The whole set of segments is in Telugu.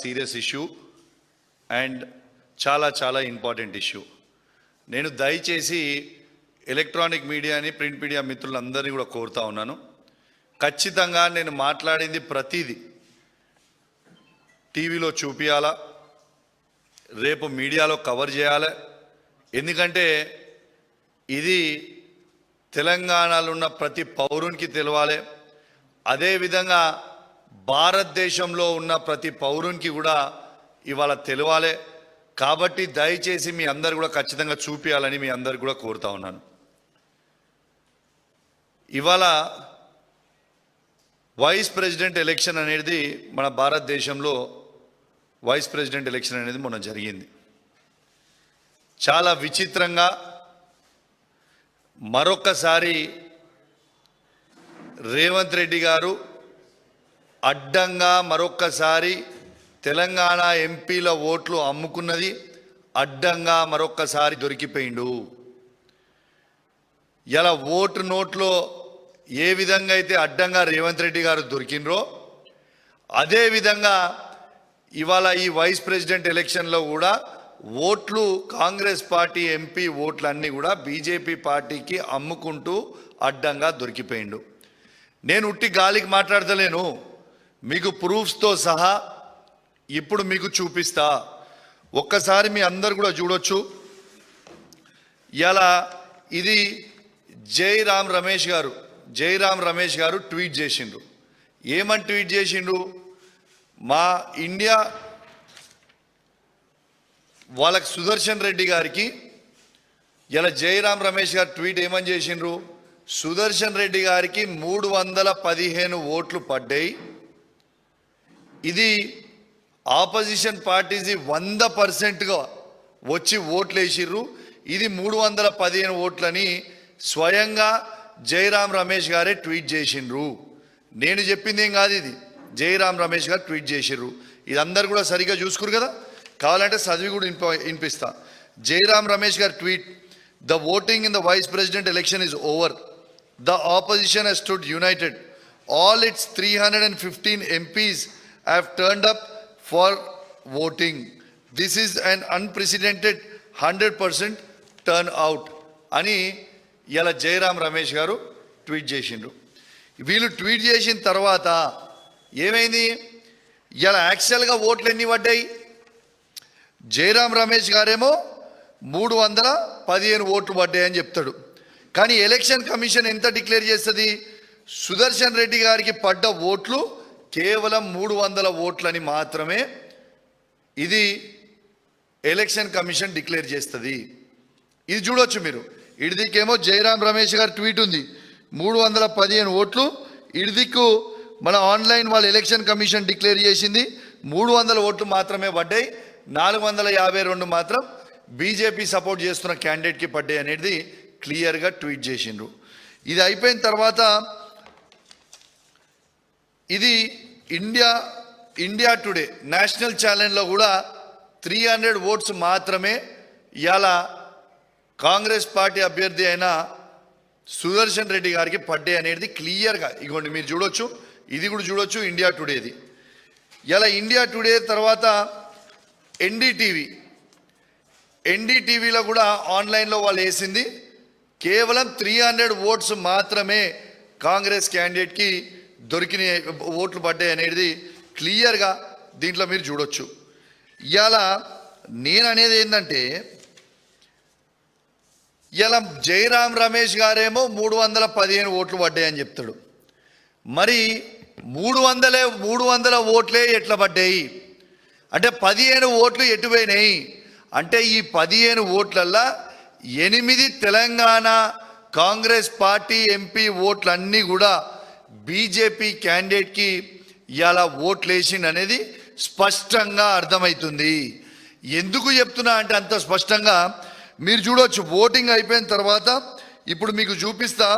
సీరియస్ ఇష్యూ అండ్ చాలా ఇంపార్టెంట్ ఇష్యూ. నేను దయచేసి ఎలక్ట్రానిక్ మీడియాని, ప్రింట్ మీడియా మిత్రులందరినీ కూడా కోరుతా ఉన్నాను, ఖచ్చితంగా నేను మాట్లాడింది ప్రతిదీ టీవీలో చూపించాలా, రేపు మీడియాలో కవర్ చేయాలి. ఎందుకంటే ఇది తెలంగాణలో ఉన్న ప్రతి పౌరునికి తెలవాలి, అదేవిధంగా భారతదేశంలో ఉన్న ప్రతి పౌరునికి కూడా ఇవాళ తెలవాలి. కాబట్టి దయచేసి మీ అందరు కూడా ఖచ్చితంగా చూపించాలని మీ అందరు కూడా కోరుతా ఉన్నాను. ఇవాళ వైస్ ప్రెసిడెంట్ ఎలక్షన్ అనేది మన భారతదేశంలో వైస్ ప్రెసిడెంట్ ఎలక్షన్ అనేది మొన్న జరిగింది. చాలా విచిత్రంగా మరొక్కసారి రేవంత్ రెడ్డి గారు అడ్డంగా మరొక్కసారి తెలంగాణ ఎంపీల ఓట్లు అమ్ముకున్నది, అడ్డంగా మరొక్కసారి దొరికిపోయిండు. ఇలా ఓటు నోట్లో ఏ విధంగా అయితే అడ్డంగా రేవంత్ రెడ్డి గారు దొరికినరో అదేవిధంగా ఇవాళ ఈ వైస్ ప్రెసిడెంట్ ఎలక్షన్లో కూడా ఓట్లు కాంగ్రెస్ పార్టీ ఎంపీ ఓట్లన్నీ కూడా బీజేపీ పార్టీకి అమ్ముకుంటూ అడ్డంగా దొరికిపోయిండు. నేను ఉట్టి గాలికి మాట్లాడతలేను, మీకు ప్రూఫ్స్తో సహా ఇప్పుడు మీకు చూపిస్తా. ఒక్కసారి మీ అందరు కూడా చూడొచ్చు. ఇలా ఇది జైరామ్ రమేష్ గారు ట్వీట్ చేసిండ్రు. ఏమని ట్వీట్ చేసిండ్రు? మా ఇండియా వాళ్ళకి సుదర్శన్ రెడ్డి గారికి ఇలా జైరామ్ రమేష్ గారు ట్వీట్ ఏమని చేసిండ్రు? సుదర్శన్ రెడ్డి గారికి 315 ఓట్లు పడ్డాయి. ఇది ఆపోజిషన్ పార్టీస్ 100%గా వచ్చి ఓట్లు వేసిర్రు. ఇది 315 ఓట్లని స్వయంగా జైరామ్ రమేష్ గారే ట్వీట్ చేసిండ్రు. నేను చెప్పింది ఏం కాదు, ఇది జైరామ్ రమేష్ గారు ట్వీట్ చేసిర్రు. ఇది అందరు కూడా సరిగ్గా చూసుకురు కదా, కావాలంటే చదివి కూడా వినిపిస్తా. జైరామ్ రమేష్ గారు tweet: the voting in the vice president election is over. The opposition has stood united. All its 315 MPs have turned up for voting. This is an unprecedented 100% turnout అని ఇలా జైరామ్ రమేష్ గారు ట్వీట్ చేసిండ్రు. వీళ్ళు ట్వీట్ చేసిన తర్వాత ఏమైంది? ఇలా యాక్చువల్గా ఓట్లు ఎన్ని పడ్డాయి? జైరామ్ రమేష్ గారేమో 315 ఓట్లు పడ్డాయని చెప్తాడు. కానీ ఎలక్షన్ కమిషన్ ఎంత డిక్లేర్ చేస్తుంది? సుదర్శన్ రెడ్డి గారికి పడ్డ ఓట్లు కేవలం 300 ఓట్లని మాత్రమే ఇది ఎలక్షన్ కమిషన్ డిక్లేర్ చేస్తుంది. ఇది చూడొచ్చు మీరు. ఇడిదికేమో జైరామ్ రమేష్ గారు ట్వీట్ ఉంది, 315 ఓట్లు. ఇడిదిక్కు మన ఆన్లైన్ వాళ్ళ ఎలక్షన్ కమిషన్ డిక్లేర్ చేసింది 300 ఓట్లు మాత్రమే పడ్డాయి, 452 మాత్రం బీజేపీ సపోర్ట్ చేస్తున్న క్యాండిడేట్కి పడ్డాయి అనేది క్లియర్గా ట్వీట్ చేసిండ్రు. ఇది అయిపోయిన తర్వాత ఇది ఇండియా టుడే నేషనల్ ఛానల్లో కూడా 300 ఓట్స్ మాత్రమే ఇవాళ కాంగ్రెస్ పార్టీ అభ్యర్థి అయిన సుదర్శన్ రెడ్డి గారికి పడ్డాయి అనేది క్లియర్గా ఇగోండి మీరు చూడొచ్చు. ఇది కూడా చూడొచ్చు ఇండియా టుడేది. ఇలా ఇండియా టుడే తర్వాత ఎన్డీటీవీలో కూడా ఆన్లైన్లో వాళ్ళు వేసింది కేవలం 300 ఓట్స్ మాత్రమే కాంగ్రెస్ క్యాండిడేట్కి దొరికిన ఓట్లు పడ్డాయి అనేది క్లియర్గా దీంట్లో మీరు చూడొచ్చు. ఇవాళ నేను అనేది ఏంటంటే, ఇలా జైరామ్ రమేష్ గారేమో 315 ఓట్లు పడ్డాయని చెప్తాడు. మరి 300 ఓట్లే ఎట్లా పడ్డాయి అంటే 15 ఓట్లు ఎటుపోయినాయి అంటే ఈ 15 ఓట్లల్లో 8 తెలంగాణ కాంగ్రెస్ పార్టీ ఎంపీ ఓట్లన్నీ కూడా బీజేపీ క్యాండిడేట్కి ఇలా ఓట్లు వేసింది అనేది స్పష్టంగా అర్థమవుతుంది. ఎందుకు చెప్తున్నా అంటే అంత స్పష్టంగా మీరు చూడవచ్చు. ఓటింగ్ అయిపోయిన తర్వాత ఇప్పుడు మీకు చూపిస్తా.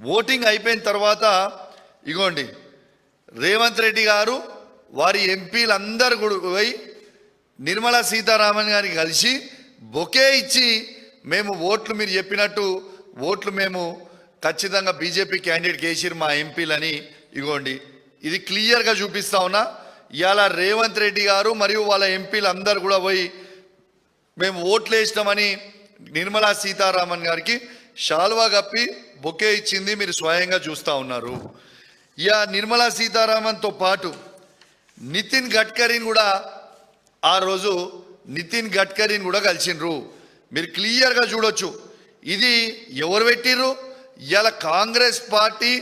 ఓటింగ్ అయిపోయిన తర్వాత ఇగోండి రేవంత్ రెడ్డి గారు వారి ఎంపీలందరూ కూడా పోయి నిర్మలా సీతారామన్ గారికి కలిసి బొకే ఇచ్చి మేము ఓట్లు మీరు చెప్పినట్టు ఓట్లు మేము ఖచ్చితంగా బీజేపీ క్యాండిడేట్కి వేసిరు మా ఎంపీలని ఇగోండి ఇది క్లియర్గా చూపిస్తా ఉన్నా. ఇవాళ రేవంత్ రెడ్డి గారు మరియు వాళ్ళ ఎంపీలు అందరు కూడా పోయి మేము ఓట్లు వేసినామని నిర్మలా సీతారామన్ గారికి షాల్వా కప్పి బొకే ఇచ్చింది మీరు స్వయంగా చూస్తూ ఉన్నారు. ఇక నిర్మలా సీతారామన్తో పాటు నితిన్ గడ్కరీని కూడా ఆ రోజు కలిసిండ్రు. మీరు క్లియర్గా చూడొచ్చు. ఇది ఎవరు పెట్టిర్రు? ఇవాళ కాంగ్రెస్ పార్టీ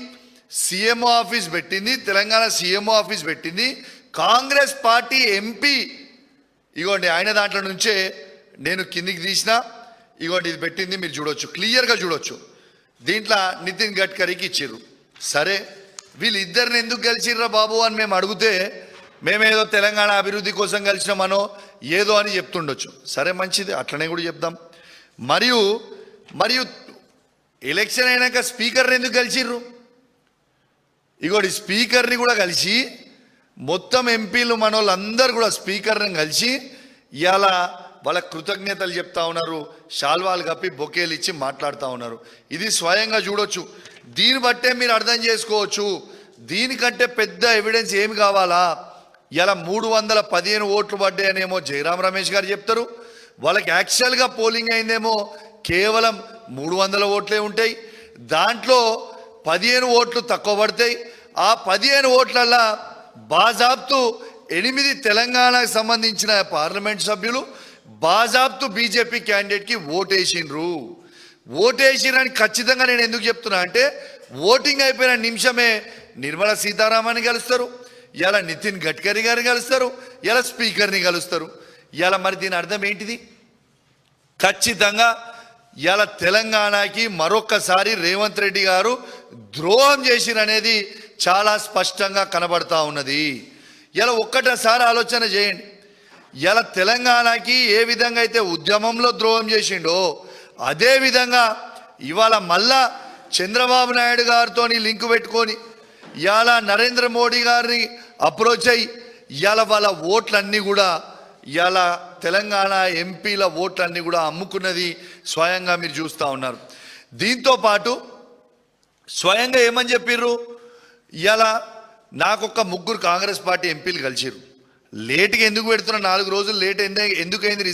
సీఎంఓ ఆఫీస్ పెట్టింది, తెలంగాణ సీఎంఓ ఆఫీస్ పెట్టింది. కాంగ్రెస్ పార్టీ ఎంపీ ఇగోండి ఆయన దాంట్లో నుంచే నేను కిందికి తీసిన ఇగోండి ఇది పెట్టింది మీరు చూడొచ్చు, క్లియర్గా చూడొచ్చు. దీంట్లో నితిన్ గడ్కరీకి ఇచ్చిర్రు. సరే వీళ్ళిద్దరిని ఎందుకు గెలిచిర్రా బాబు అని మేము అడిగితే మేమేదో తెలంగాణ అభివృద్ధి కోసం కలిసినామనో ఏదో అని చెప్తుండొచ్చు. సరే మంచిది, అట్లనే కూడా చెప్దాం. మరియు ఎలక్షన్ అయినాక స్పీకర్ని ఎందుకు కలిసిర్రు? ఇగోటి స్పీకర్ని కూడా కలిసి మొత్తం ఎంపీలు మనోళ్ళందరూ కూడా స్పీకర్ని కలిసి ఇవాళ వాళ్ళ కృతజ్ఞతలు చెప్తా ఉన్నారు, షాల్వాలు కప్పి బొకేలు ఇచ్చి మాట్లాడుతూ ఉన్నారు. ఇది స్వయంగా చూడొచ్చు. దీన్ని బట్టే మీరు అర్థం చేసుకోవచ్చు. దీనికంటే పెద్ద ఎవిడెన్స్ ఏమి కావాలా? ఇలా 315 ఓట్లు పడ్డాయనేమో జయరాం రమేష్ గారు చెప్తారు. వాళ్ళకి యాక్చువల్గా పోలింగ్ అయిందేమో కేవలం 300 ఓట్లే ఉంటాయి. దాంట్లో 15 ఓట్లు తక్కువ పడతాయి. ఆ 15 ఓట్లల్లో బాజాబ్తు 8 తెలంగాణకు సంబంధించిన పార్లమెంట్ సభ్యులు బాజాబ్తు బీజేపీ క్యాండిడేట్కి ఓటేసిరని ఖచ్చితంగా నేను ఎందుకు చెప్తున్నా అంటే ఓటింగ్ అయిపోయిన నిమిషమే నిర్మలా సీతారామన్ కలుస్తారు, ఇలా నితిన్ గడ్కరీ గారిని కలుస్తారు, ఇలా స్పీకర్ని కలుస్తారు. ఇలా మరి దీని అర్థం ఏంటిది? ఖచ్చితంగా ఇలా తెలంగాణకి మరొక్కసారి రేవంత్ రెడ్డి గారు ద్రోహం చేసిరనేది చాలా స్పష్టంగా కనబడతా ఉన్నది. ఇలా ఒక్కటసారి ఆలోచన చేయండి. ఇలా తెలంగాణకి ఏ విధంగా అయితే ఉద్యమంలో ద్రోహం చేసిండో అదే విధంగా ఇవాళ మళ్ళా చంద్రబాబు నాయుడు గారితో లింకు పెట్టుకొని ఇవాళ నరేంద్ర మోడీ గారిని అప్రోచ్ అయ్యి ఇవాళ వాళ్ళ ఓట్లన్నీ కూడా ఇవాళ తెలంగాణ ఎంపీల ఓట్లన్నీ కూడా అమ్ముకున్నది స్వయంగా మీరు చూస్తూ ఉన్నారు. దీంతో పాటు స్వయంగా ఏమని చెప్పిర్రు? ఇవాళ నాకొక్క 3 కాంగ్రెస్ పార్టీ ఎంపీలు కలిసిర్రు. లేట్గా ఎందుకు పెడుతున్నా? 4 రోజులు లేట్ ఎందుకు అయింది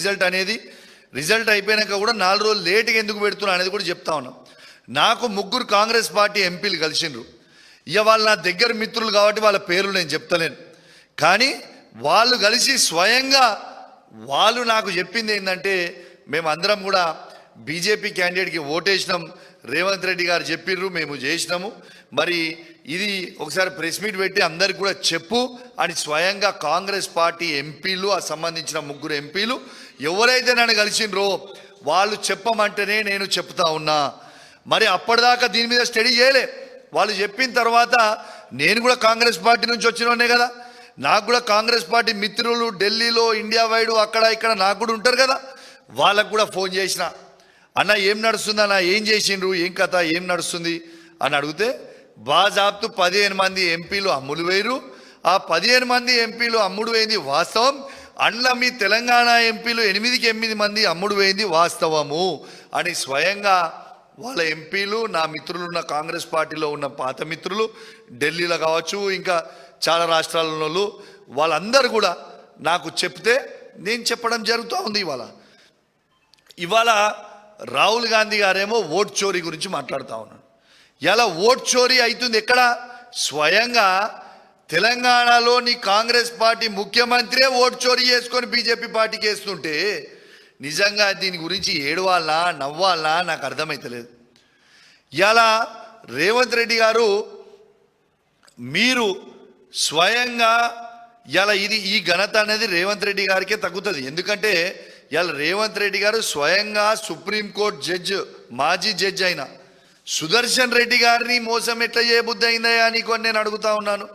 రిజల్ట్ అయిపోయినాక కూడా 4 రోజులు లేట్గా ఎందుకు పెడుతున్నా అనేది కూడా చెప్తా ఉన్నాం. నాకు 3 కాంగ్రెస్ పార్టీ ఎంపీలు కలిసిండ్రు. ఇక వాళ్ళు నా దగ్గర మిత్రులు కాబట్టి వాళ్ళ పేర్లు నేను చెప్తలేను. కానీ వాళ్ళు కలిసి స్వయంగా వాళ్ళు నాకు చెప్పింది ఏంటంటే మేమందరం కూడా బీజేపీ క్యాండిడేట్కి ఓటేసినాం, రేవంత్ రెడ్డి గారు చెప్పిర్రు, మేము చేసినాము, మరి ఇది ఒకసారి ప్రెస్ మీట్ పెట్టి అందరికి కూడా చెప్పు అని స్వయంగా కాంగ్రెస్ పార్టీ ఎంపీలు ఆ సంబంధించిన 3 ఎంపీలు ఎవరైతే నన్ను కలిసిండ్రో వాళ్ళు చెప్పమంటేనే నేను చెప్తా ఉన్నా. మరి అప్పటిదాకా దీని మీద స్టడీ చేయలే. వాళ్ళు చెప్పిన తర్వాత నేను కూడా కాంగ్రెస్ పార్టీ నుంచి వచ్చినోనే కదా, నాకు కూడా కాంగ్రెస్ పార్టీ మిత్రులు ఢిల్లీలో ఇండియా వైడ్ అక్కడ ఇక్కడ నాకు కూడా ఉంటారు కదా, వాళ్ళకు కూడా ఫోన్ చేసిన, అన్న ఏం నడుస్తుంది అన్న, ఏం చేసిండ్రు, ఏం కథ, ఏం నడుస్తుంది అని అడిగితే బాజాబ్తు 15 మంది ఎంపీలు అమ్ముడు వేయరు, ఆ 15 మంది ఎంపీలు అమ్ముడు వేయింది వాస్తవం, అండ్ల మీ తెలంగాణ ఎంపీలు 8 మంది అమ్ముడు వేయింది వాస్తవము అని స్వయంగా వాళ్ళ ఎంపీలు నా మిత్రులు ఉన్న కాంగ్రెస్ పార్టీలో ఉన్న పాత మిత్రులు ఢిల్లీలో కావచ్చు ఇంకా చాలా రాష్ట్రాలలో వాళ్ళందరూ కూడా నాకు చెప్తే నేను చెప్పడం జరుగుతూ ఉంది. ఇవాళ రాహుల్ గాంధీ గారేమో ఓట్ చోరీ గురించి మాట్లాడుతూ ఉన్నాడు. ఇలా ఓట్ చోరీ అవుతుంది ఎక్కడ? స్వయంగా తెలంగాణలోని కాంగ్రెస్ పార్టీ ముఖ్యమంత్రే ఓట్ చోరీ చేసుకొని బీజేపీ పార్టీకి వేస్తుంటే నిజంగా దీని గురించి ఏడవాలా నవ్వాలా నాకు అర్థమైతలేదు. ఇలా రేవంత్ రెడ్డి గారు మీరు స్వయంగా ఇలా ఈ ఘనత అనేది రేవంత్ రెడ్డి గారికే తగ్గుతుంది. ఎందుకంటే ఇలా రేవంత్ రెడ్డి గారు స్వయంగా సుప్రీంకోర్టు జడ్జి మాజీ జడ్జి అయిన సుదర్శన్ రెడ్డి గారిని మోసం ఎట్లా చేయబుద్ధి అయిందయా నీకు అని నేను అడుగుతా ఉన్నాను.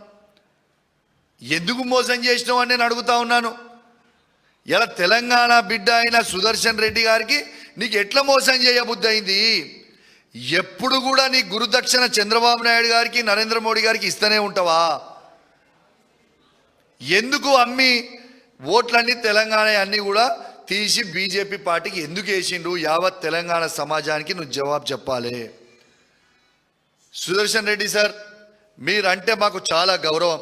ఎందుకు మోసం చేసినావు అని నేను అడుగుతా ఉన్నాను. ఇలా తెలంగాణ బిడ్డ అయిన సుదర్శన్ రెడ్డి గారికి నీకు ఎట్లా మోసం చేయబుద్ధి అయింది? ఎప్పుడు కూడా నీ గురుదక్షిణ చంద్రబాబు నాయుడు గారికి నరేంద్ర మోడీ గారికి ఇస్తూనే ఉంటావా? ఎందుకు అమ్మి ఓట్లన్నీ తెలంగాణ అన్నీ కూడా తీసి బీజేపీ పార్టీకి ఎందుకు వేసిండు? యావత్ తెలంగాణ సమాజానికి నువ్వు జవాబు చెప్పాలి. సుదర్శన్ రెడ్డి సార్, మీరంటే మాకు చాలా గౌరవం,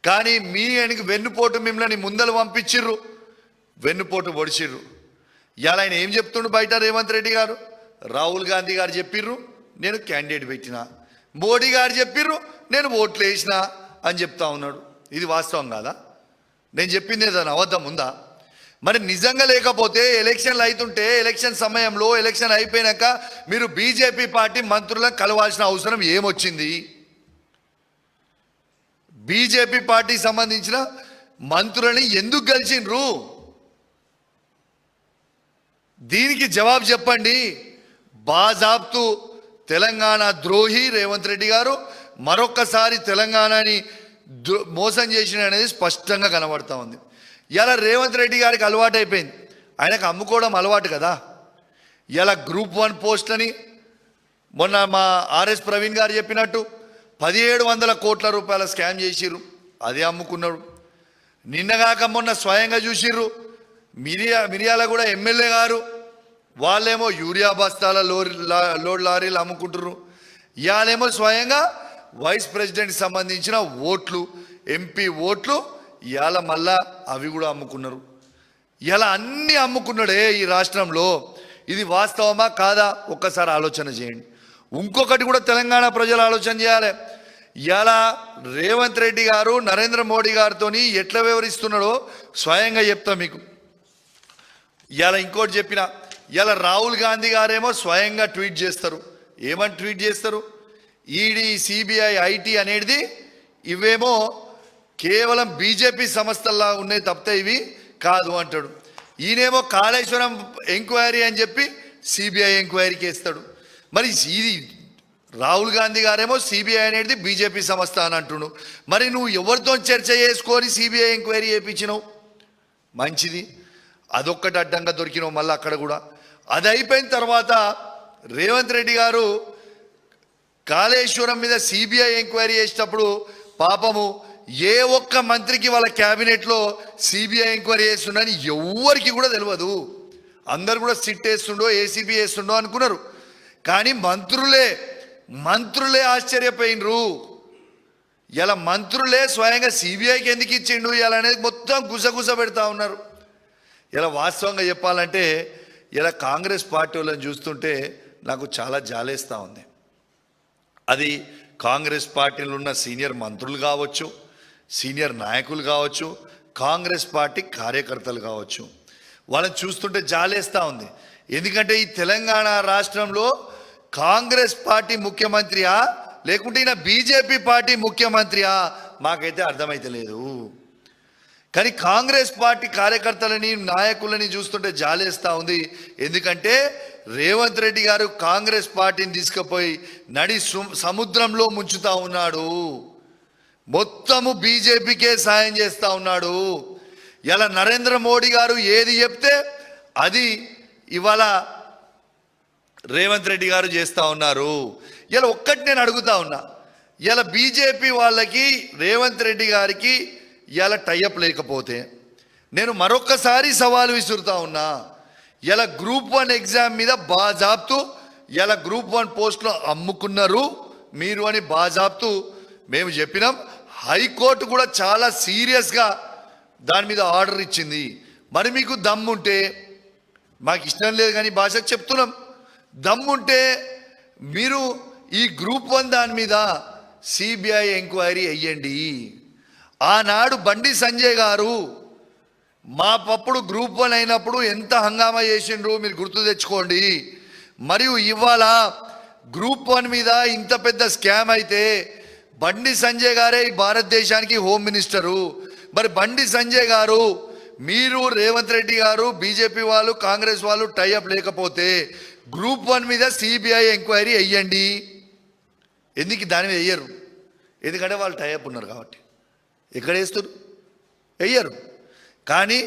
కానీ మీ వెనుక వెన్నుపోటు మిమ్మల్ని ముందలు పంపించిర్రు, వెన్నుపోటు పొడిచిర్రు. ఇలా ఆయన ఏం చెప్తుండు బయట రేవంత్ రెడ్డి గారు? రాహుల్ గాంధీ గారు చెప్పిర్రు నేను క్యాండిడేట్ పెట్టినా, మోడీ గారు చెప్పిర్రు నేను ఓట్లు వేసిన అని చెప్తా ఉన్నాడు. ఇది వాస్తవం కాదా? నేను చెప్పింది ఏదైనా అబద్ధం ఉందా? మరి నిజంగా లేకపోతే ఎలక్షన్లు అవుతుంటే ఎలక్షన్ సమయంలో ఎలక్షన్ అయిపోయినాక మీరు బీజేపీ పార్టీ మంత్రులను కలవాల్సిన అవసరం ఏమొచ్చింది? బీజేపీ పార్టీకి సంబంధించిన మంత్రులని ఎందుకు కలిసిండ్రు? దీనికి జవాబు చెప్పండి. బాజాబ్తు తెలంగాణ ద్రోహి రేవంత్ రెడ్డి గారు మరొక్కసారి తెలంగాణని మోసం చేసిన అనేది స్పష్టంగా కనబడతా ఉంది. ఇలా రేవంత్ రెడ్డి గారికి అలవాటు అయిపోయింది, ఆయనకు అమ్ముకోవడం అలవాటు కదా. ఇలా గ్రూప్ 1 పోస్ట్ అని మొన్న మా ఆర్ఎస్ ప్రవీణ్ గారు చెప్పినట్టు 1700 కోట్ల రూపాయల స్కామ్ చేసిర్రు, అదే అమ్ముకున్నాడు. నిన్నగాక మొన్న స్వయంగా చూసిర్రు మిర్యాల కూడా ఎమ్మెల్యే గారు వాళ్ళేమో యూరియా బస్తాల లోడ్ లారీలు అమ్ముకుంటుర్రు. ఇవాళేమో స్వయంగా వైస్ ప్రెసిడెంట్కి సంబంధించిన ఓట్లు, ఎంపీ ఓట్లు ఇవాళ మళ్ళా అవి కూడా అమ్ముకున్నారు. ఇలా అన్నీ అమ్ముకున్నాడే ఈ రాష్ట్రంలో. ఇది వాస్తవమా కాదా ఒక్కసారి ఆలోచన చేయండి. ఇంకొకటి కూడా తెలంగాణ ప్రజలు ఆలోచన చేయాలి. ఇలా రేవంత్ రెడ్డి గారు నరేంద్ర మోడీ గారితో ఎట్లా వ్యవహరిస్తున్నాడో స్వయంగా చెప్తా మీకు. ఇలా ఇంకోటి చెప్పిన, ఇలా రాహుల్ గాంధీ గారేమో స్వయంగా ట్వీట్ చేస్తారు. ఏమని ట్వీట్ చేస్తారు? ఈడీ, సిబిఐ, ఐటీ అనేది ఇవేమో కేవలం బీజేపీ సంస్థల్లా ఉన్నాయి తప్పితే ఇవి కాదు అంటాడు. ఈయనేమో కాళేశ్వరం ఎంక్వైరీ అని చెప్పి సిబిఐ ఎంక్వైరీకి వేస్తాడు. మరి ఇది రాహుల్ గాంధీ గారేమో సిబిఐ అనేది బీజేపీ సంస్థ అని అంటున్నాడు. మరి నువ్వు ఎవరితో చర్చ చేసుకొని సిబిఐ ఎంక్వైరీ చేయించినావు? మంచిది, అదొక్కటి అడ్డంగా దొరికినావు. మళ్ళీ అక్కడ కూడా అది అయిపోయిన తర్వాత రేవంత్ రెడ్డి గారు కాళేశ్వరం మీద సిబిఐ ఎంక్వైరీ చేసేటప్పుడు పాపము ఏ ఒక్క మంత్రికి వాళ్ళ క్యాబినెట్లో సిబిఐ ఎంక్వైరీ చేస్తుండని ఎవరికి కూడా తెలియదు. అందరు కూడా సిట్ వేస్తుండో ఏసీబీ వేస్తుండో అనుకున్నారు. కానీ మంత్రులే ఆశ్చర్యపోయినరు. ఇలా మంత్రులే స్వయంగా సిబిఐకి ఎందుకు ఇచ్చిండు ఇలా అనేది మొత్తం గుసగుస పెడతా ఉన్నారు. ఇలా వాస్తవంగా చెప్పాలంటే ఇలా కాంగ్రెస్ పార్టీ వాళ్ళని చూస్తుంటే నాకు చాలా జాలేస్తూ ఉంది. అది కాంగ్రెస్ పార్టీలో ఉన్న సీనియర్ మంత్రులు కావచ్చు, సీనియర్ నాయకులు కావచ్చు, కాంగ్రెస్ పార్టీ కార్యకర్తలు కావచ్చు, వాళ్ళని చూస్తుంటే జాలేస్తూ ఉంది. ఎందుకంటే ఈ తెలంగాణ రాష్ట్రంలో కాంగ్రెస్ పార్టీ ముఖ్యమంత్రియా లేకుంటే ఈయన బీజేపీ పార్టీ ముఖ్యమంత్రియా మాకైతే అర్థమైతే లేదు. కానీ కాంగ్రెస్ పార్టీ కార్యకర్తలని నాయకులని చూస్తుంటే జాలేస్తూ ఉంది. ఎందుకంటే రేవంత్ రెడ్డి గారు కాంగ్రెస్ పార్టీని తీసుకుపోయి నడి సముద్రంలో ముంచుతా ఉన్నాడు. మొత్తము బీజేపీకే సాయం చేస్తూ ఉన్నాడు. ఇలా నరేంద్ర మోడీ గారు ఏది చెప్తే అది ఇవాళ రేవంత్ రెడ్డి గారు చేస్తూ ఉన్నారు. ఇలా ఒక్కటి నేను అడుగుతా ఉన్నా, ఇలా బీజేపీ వాళ్ళకి రేవంత్ రెడ్డి గారికి ఇలా టైఅప్ లేకపోతే నేను మరొక్కసారి సవాలు విసురుతా ఉన్నా. ఇలా గ్రూప్ 1 ఎగ్జామ్ మీద బాజాబ్తు ఇలా గ్రూప్ 1 పోస్టులో అమ్ముకున్నారు మీరు అని బాజాబ్తు మేము చెప్పినాం. హైకోర్టు కూడా చాలా సీరియస్గా దాని మీద ఆర్డర్ ఇచ్చింది. మరి మీకు దమ్ముంటే, మాకు ఇష్టం లేదు కానీ భాషకు చెప్తున్నాం, దమ్ముంటే మీరు ఈ గ్రూప్ 1 దాని మీద సిబిఐ ఎంక్వైరీ అయ్యండి. ఆనాడు బండి సంజయ్ గారు మా పప్పుడు గ్రూప్ 1 అయినప్పుడు ఎంత హంగామా చేసిండ్రు మీరు గుర్తు తెచ్చుకోండి. మరియు ఇవాళ గ్రూప్ 1 మీద ఇంత పెద్ద స్కామ్ అయితే బండి సంజయ్ గారే భారతదేశానికి హోమ్ మినిస్టరు. మరి బండి సంజయ్ గారు, మీరు రేవంత్ రెడ్డి గారు, బీజేపీ వాళ్ళు, కాంగ్రెస్ వాళ్ళు టైఅప్ లేకపోతే గ్రూప్ 1 మీద సిబిఐ ఎంక్వైరీ అయ్యండి. ఎందుకు దాని మీద వెయ్యరు? ఎందుకంటే వాళ్ళు టైఅప్ ఉన్నారు కాబట్టి. ఎక్కడ వేస్తారు? వెయ్యరు. కానీ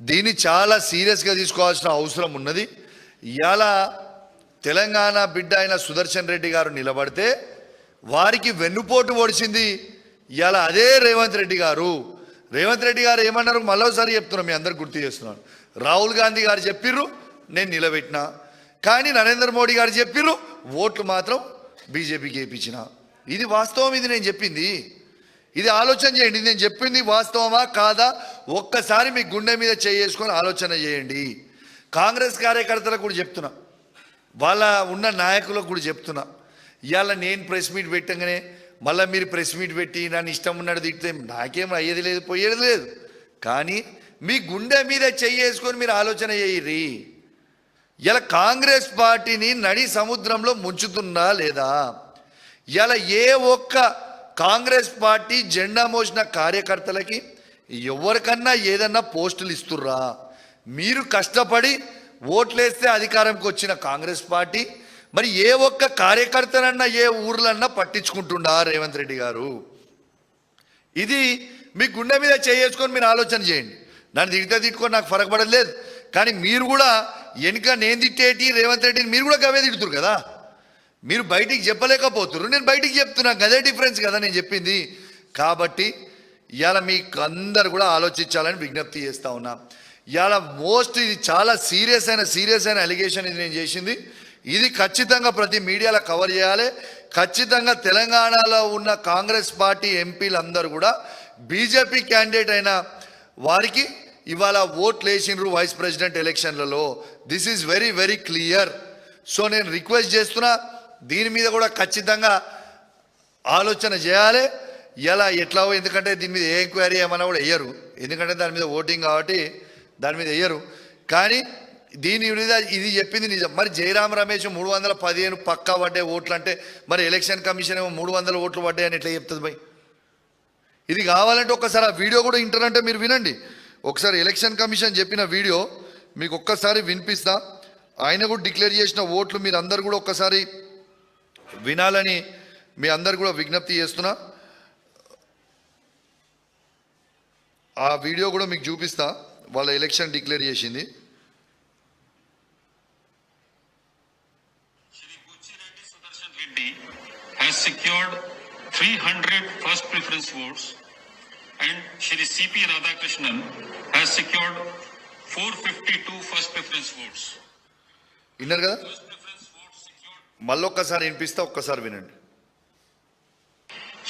దీన్ని చాలా సీరియస్గా తీసుకోవాల్సిన అవసరం ఉన్నది. ఇవాళ తెలంగాణ బిడ్డ అయిన సుదర్శన్ రెడ్డి గారు నిలబడితే వారికి వెన్నుపోటు పొడిచింది ఇవాళ అదే రేవంత్ రెడ్డి గారు. రేవంత్ రెడ్డి గారు ఏమన్నారు మళ్ళీసారి చెప్తున్నాం, మీ అందరికి గుర్తు చేస్తున్నాను. రాహుల్ గాంధీ గారు చెప్పిర్రు నేను నిలబెట్టినా, కానీ నరేంద్ర మోడీ గారు చెప్పిర్రు ఓట్లు మాత్రం బీజేపీకి వేయించిన. ఇది వాస్తవం, ఇది నేను చెప్పింది. ఇది ఆలోచన చేయండి. నేను చెప్పింది వాస్తవమా కాదా ఒక్కసారి మీ గుండె మీద చేసుకొని ఆలోచన చేయండి. కాంగ్రెస్ కార్యకర్తలకు కూడా చెప్తున్నా, వాళ్ళ ఉన్న నాయకులకు కూడా చెప్తున్నా, ఇవాళ నేను ప్రెస్ మీట్ పెట్టగానే మళ్ళీ మీరు ప్రెస్ మీట్ పెట్టి నన్ను ఇష్టం ఉన్నట్టు తిడితే నాకేం అయ్యేది లేదు, పోయేది లేదు. కానీ మీ గుండె మీద చేసుకొని మీరు ఆలోచన చేయరి. ఇలా కాంగ్రెస్ పార్టీని నడి సముద్రంలో ముంచుతున్నా లేదా? ఇలా ఏ ఒక్క కాంగ్రెస్ పార్టీ జెండా మోసిన కార్యకర్తలకి ఎవరికన్నా ఏదన్నా పోస్టులు ఇస్తుర్రా? మీరు కష్టపడి ఓట్లేస్తే అధికారంకి వచ్చిన కాంగ్రెస్ పార్టీ మరి ఏ ఒక్క కార్యకర్తనన్నా ఏ ఊర్లన్నా పట్టించుకుంటుండా రేవంత్ రెడ్డి గారు? ఇది మీ గుండె మీద చేసుకొని మీరు ఆలోచన చేయండి. నన్ను తిట్టుకొని నాకు ఫరక పడలేదు. కానీ మీరు కూడా వెనుక నేను తిట్టేటి రేవంత్ రెడ్డిని మీరు కూడా గవే తిడుతురు కదా. మీరు బయటికి చెప్పలేకపోతున్నారు, నేను బయటికి చెప్తున్నా. గదే డిఫరెన్స్ కదా నేను చెప్పింది. కాబట్టి ఇవాళ మీకు అందరు కూడా ఆలోచించాలని విజ్ఞప్తి చేస్తా ఉన్నా. ఇవాళ ఇది చాలా సీరియస్ అయిన అలిగేషన్ ఇది నేను చేసింది. ఇది ఖచ్చితంగా ప్రతి మీడియాలో కవర్ చేయాలి. ఖచ్చితంగా తెలంగాణలో ఉన్న కాంగ్రెస్ పార్టీ ఎంపీలందరూ కూడా బీజేపీ క్యాండిడేట్ అయిన వారికి ఇవాళ ఓట్లు వేసినారు వైస్ ప్రెసిడెంట్ ఎలక్షన్లలో. This is very very clear. So నేను రిక్వెస్ట్ చేస్తున్నా, దీని మీద కూడా ఖచ్చితంగా ఆలోచన చేయాలి. ఇలా ఎట్లావో, ఎందుకంటే దీని మీద ఏ ఎంక్వైరీ ఏమన్నా కూడా వేయరు, ఎందుకంటే దాని మీద ఓటింగ్ కాబట్టి దాని మీద వేయరు. కానీ దీని మీద ఇది చెప్పింది నిజం. మరి జయరాం రమేష్ 315 పక్కా పడ్డే ఓట్లు అంటే మరి ఎలక్షన్ కమిషన్ ఏమో 300 ఓట్లు పడ్డాయని ఎట్లా చెప్తుంది భయ్? ఇది కావాలంటే ఒక్కసారి ఆ వీడియో కూడా ఇంటారంటే మీరు వినండి. ఒకసారి ఎలక్షన్ కమిషన్ చెప్పిన వీడియో మీకు ఒక్కసారి వినిపిస్తా. ఆయన కూడా డిక్లేర్ చేసిన ఓట్లు మీరు అందరు కూడా ఒక్కసారి వినాలని మీ అందరు కూడా విజ్ఞప్తి చేస్తున్నా. ఆ వీడియో కూడా మీకు చూపిస్తా, వాళ్ళ ఎలక్షన్ డిక్లేర్ చేసింది. has secured 300 first preference votes and Shri C.P. Radhakrishnan has secured 452 first preference votes. విన్నారు కదా? మళ్ళొక్కసారి వినిపిస్తా, ఒక్కసారి వినండి.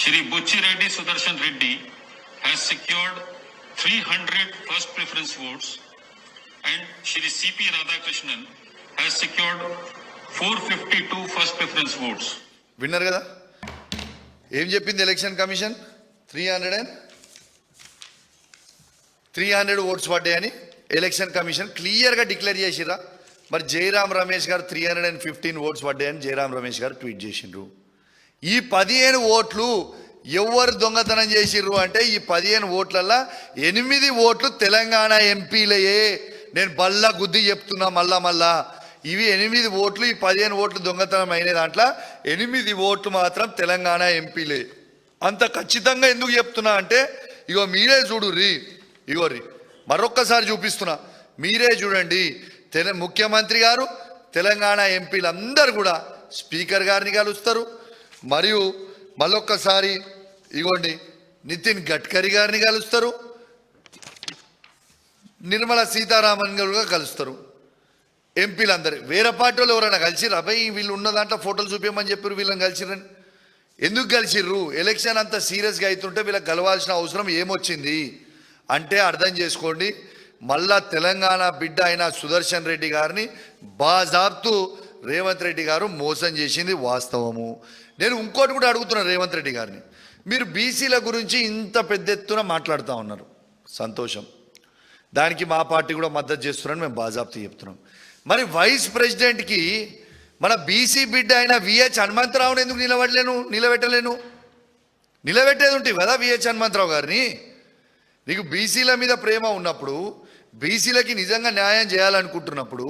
Shri Buchi Reddy Sudarshan Reddy has secured 300 first preference votes and Shri C.P. Radhakrishnan has secured 452 first preference votes. విన్నారు కదా ఏం చెప్పింది ఎలక్షన్ కమిషన్? 300 ఓట్స్ పడ్డాయని ఎలక్షన్ కమిషన్ క్లియర్గా డిక్లేర్ చేసిరా. మరి జయరాం రమేష్ గారు 315 ఓట్స్ పడ్డాయని జయరాం రమేష్ గారు ట్వీట్ చేసిండ్రు. ఈ 15 ఓట్లు ఎవరు దొంగతనం చేసిర్రు అంటే ఈ 15 ఓట్లల్లో 8 ఓట్లు తెలంగాణ ఎంపీలయే. నేను బల్లా గుద్ది చెప్తున్నా మళ్ళా ఇవి 8 ఓట్లు, ఈ 15 ఓట్లు దొంగతనం అయిన దాంట్లో 8 ఓట్లు మాత్రం తెలంగాణ ఎంపీలే. అంత ఖచ్చితంగా ఎందుకు చెప్తున్నా అంటే ఇగో మీరే చూడుర్రి, ఇగోర్రి మరొక్కసారి చూపిస్తున్నా, మీరే చూడండి. ముఖ్యమంత్రి గారు తెలంగాణ ఎంపీలందరూ కూడా స్పీకర్ గారిని కలుస్తారు. మరియు మళ్ళొక్కసారి ఇగోండి నితిన్ గడ్కరీ గారిని కలుస్తారు, నిర్మలా సీతారామన్ గారు కలుస్తారు. ఎంపీలందరూ వేరే పార్టీలో ఎవరైనా కలిసిర్రు? అబ్బాయి వీళ్ళు ఉన్న దాంట్లో ఫోటోలు చూపించమని చెప్పారు, వీళ్ళని కలిసిర్రని. ఎందుకు కలిసిర్రు? ఎలక్షన్ అంత సీరియస్గా అవుతుంటే వీళ్ళకి కలవాల్సిన అవసరం ఏమొచ్చింది అంటే అర్థం చేసుకోండి. మళ్ళా తెలంగాణ బిడ్డ అయిన సుదర్శన్ రెడ్డి గారిని బాజాబ్తు రేవంత్ రెడ్డి గారు మోసం చేసింది వాస్తవము. నేను ఇంకోటి కూడా అడుగుతున్నాను రేవంత్ రెడ్డి గారిని, మీరు బీసీల గురించి ఇంత పెద్ద ఎత్తున మాట్లాడుతూ ఉన్నారు, సంతోషం, దానికి మా పార్టీ కూడా మద్దతు చేస్తున్నారని మేము బాజాబ్తు చెప్తున్నాం. మరి వైస్ ప్రెసిడెంట్కి మన బీసీ బిడ్డ అయిన విహెచ్ హనుమంతరావుని ఎందుకు నిలబెట్టలేను? నిలబెట్టేది ఉంటుంది కదా విహెచ్ హనుమంతరావు గారిని. నీకు బీసీల మీద ప్రేమ ఉన్నప్పుడు, బీసీలకి నిజంగా న్యాయం చేయాలనుకుంటున్నప్పుడు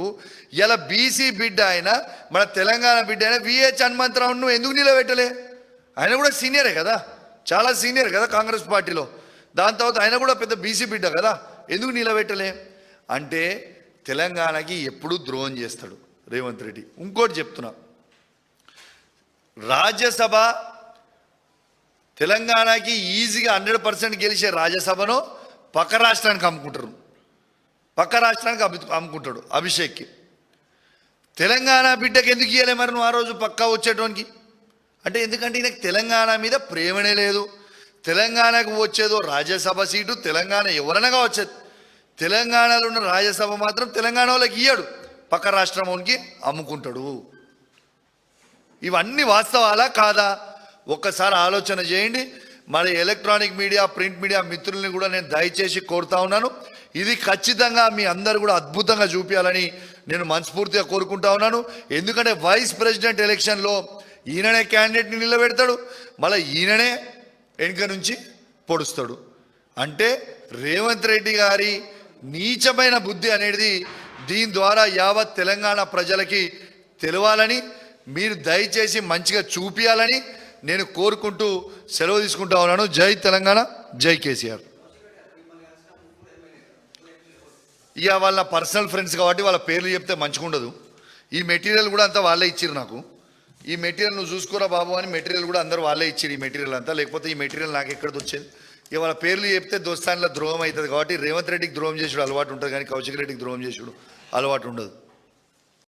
ఇలా బీసీ బిడ్డ అయిన మన తెలంగాణ బిడ్డ అయిన విహెచ్ హనుమంతరావును నువ్వు ఎందుకు నిలబెట్టలే? ఆయన కూడా సీనియరే కదా, చాలా సీనియర్ కదా కాంగ్రెస్ పార్టీలో. దాని తర్వాత ఆయన కూడా పెద్ద బీసీ బిడ్డ కదా, ఎందుకు నిలబెట్టలే? అంటే తెలంగాణకి ఎప్పుడూ ద్రోహం చేస్తాడు రేవంత్ రెడ్డి. ఇంకోటి చెప్తున్నా, రాజ్యసభ తెలంగాణకి ఈజీగా 100% గెలిచే రాజ్యసభను పక్క రాష్ట్రానికి అమ్ముకుంటాడు అభిషేక్కి. తెలంగాణ బిడ్డకి ఎందుకు ఇవ్వలే మరి నువ్వు ఆ రోజు పక్కా వచ్చేటోనికి? అంటే ఎందుకంటే ఈయనకి తెలంగాణ మీద ప్రేమనే లేదు, తెలంగాణకు వచ్చేదో రాజ్యసభ సీటు, తెలంగాణ ఎవరైనా వచ్చేది, తెలంగాణలో ఉన్న రాజ్యసభ మాత్రం తెలంగాణ వాళ్ళకి ఇయ్యాడు, పక్క రాష్ట్రంకి అమ్ముకుంటాడు. ఇవన్నీ వాస్తవాలా కాదా ఒక్కసారి ఆలోచన చేయండి. మరి ఎలక్ట్రానిక్ మీడియా, ప్రింట్ మీడియా మిత్రుల్ని కూడా నేను దయచేసి కోరుతా ఉన్నాను, ఇది ఖచ్చితంగా మీ అందరు కూడా అద్భుతంగా చూపించాలని నేను మనస్ఫూర్తిగా కోరుకుంటా ఉన్నాను. ఎందుకంటే వైస్ ప్రెసిడెంట్ ఎలక్షన్లో ఈయననే క్యాండిడేట్ని నిలబెడతాడు, మళ్ళీ ఈయననే వెనుక నుంచి పొడుస్తాడు. అంటే రేవంత్ రెడ్డి గారి నీచమైన బుద్ధి అనేది దీని ద్వారా యావత్ తెలంగాణ ప్రజలకి తెలవాలని, మీరు దయచేసి మంచిగా చూపించాలని నేను కోరుకుంటూ సెలవు తీసుకుంటా ఉన్నాను. జై తెలంగాణ, జై కేసీఆర్. ఇక వాళ్ళ పర్సనల్ ఫ్రెండ్స్ కాబట్టి వాళ్ళ పేర్లు చెప్తే మంచిగా ఉండదు. ఈ మెటీరియల్ కూడా అంతా వాళ్ళే ఇచ్చిర్రు నాకు. ఈ మెటీరియల్ నువ్వు చూసుకోరా బాబు అని మెటీరియల్ కూడా అందరూ వాళ్ళే ఇచ్చారు ఈ మెటీరియల్ అంతా, లేకపోతే ఈ మెటీరియల్ నాకు ఎక్కడికి వచ్చేది. ఇక వాళ్ళ పేర్లు చెప్తే దోస్తాన్లో ద్రోహం అవుతుంది కాబట్టి రేవంత్ రెడ్డికి ద్రోహం చేసుడు అలవాటు ఉంటుంది, కానీ కౌశిక్ రెడ్డికి ద్రోహం చేసుడు అలవాటు ఉండదు.